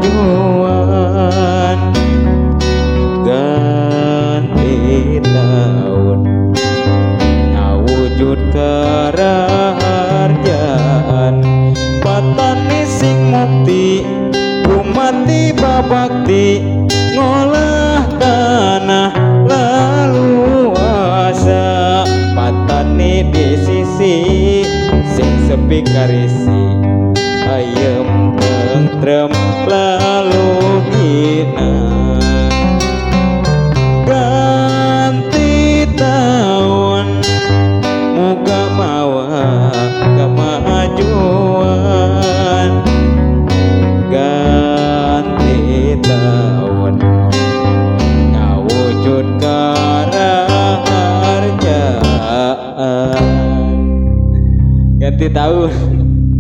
kemajuan. Ganti tahun ngawujud karaharjaan, patane sing mukti umati babakti ngolah tanah lalu asa, patane di sisi sing sepi karisi ayem tentrem lalu hina. Ganti tahun muga mawa kemajuan. Ganti tahun ngawujud karaharjaan. Ganti tahun.